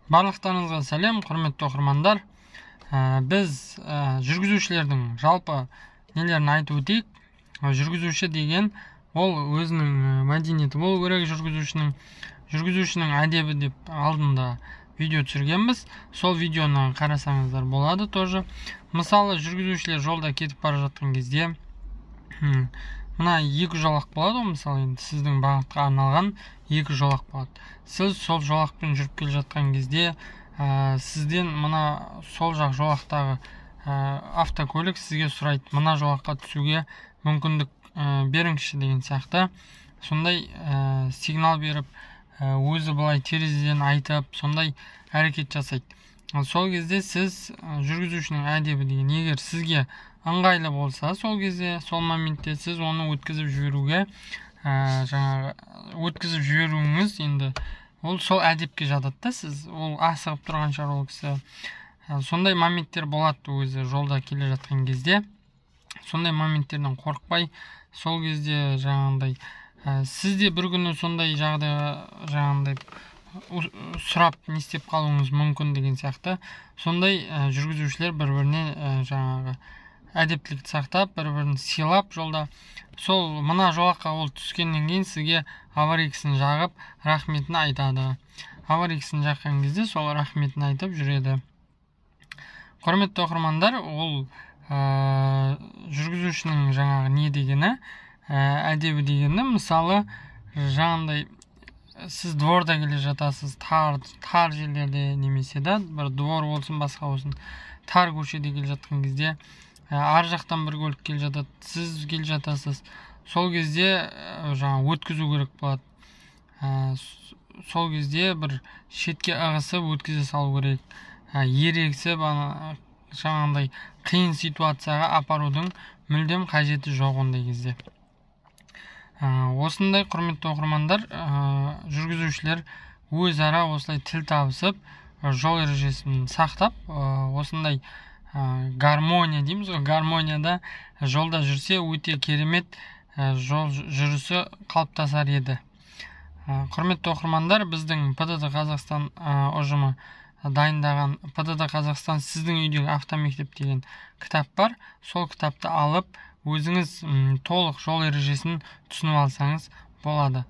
Барлықтарыңызға сәлем, құрметті оқырмандар. Біз жүргізушілердің жалпы нелерін айтып өтейік. Жүргізуші деген ол өзінің мәдениеті болу керек. Жүргізушінің әдебі деп алдында видео түсіргенбіз. Сол видеоны қарасаңыздар болады тоже. Мысалы, жүргізушілер жолда кетіп бара жатқан кезде мына екі жолақ болады. Мысалы, енді сіздің бағытқа арналған екі жолақ болады. Сіз сол жолақпен жүріп келе жатқан кезде сізден мына сол жақ жолақтағы автокөлік сізге сұрайды, мына жолаққа түсуге мүмкіндік беріңізші деген сияқты. Сондай сигнал беріп, өзі былай терезеден айтып, сондай әрекет жасайды. Сол кезде сіз жүргізушінің әдебі деген, егер сізге ыңғайлы болса, сол кезде, сол моментте сіз оны өткізіп жіберуіңіз енді ол сол әдепке жатады. Сіз ол асығып тұрған шығар ол кісі. Сондай моменттер болады өзі жолда келе жатқан кезде. Сондай моменттерден қорықпай, сол кезде сізде бір күні сондай жағдай сұрап не істеп қалуыңыз мүмкін деген сияқты. Сондай жүргізушілер бір-біріне әдептілікті сақтап, бір-бірін сыйлап жолда, сол мына жолаққа ол түскеннен кейін сізге аварийкісін жағып, рахметін айтады. Аварийкісін жаққан кезде сол рахметін айтып жүреді. Құрметті оқырмандар, ол жүргізушінің не дегені, әдебі дегені, мысалы, сіз дворда келе жатасыз, тар жерлерде немесе бір двор болсын, басқа болсын, тар көшеде келе жатқан кезде, ар жақтан бір көлік келе жатады, сіз келе жатасыз. Сол кезде өткізу керек болады. Сол кезде бір шетке ығысып өткізе салу керек. Ерегісіп, қиын ситуацияға апарудың мүлдем қажеті жоқ ондай кезде. Осындай, құрметті оқырмандар, жүргізушілер өзара осылай тіл табысып, жол ережесін сақтап, осындай гармония дейміз ғой, гармонияда жолда жүрсе өте керемет жол жүрісі қалыптасар еді. Құрметті оқырмандар, біздің ПТТ Қазақстан ұжымы дайындаған ПТТ Қазақстан сіздің үйдегі автомектеп деген кітап бар. Сол кітапты алып, өзіңіз толық жол ережесін түсініп алсаңыз болады.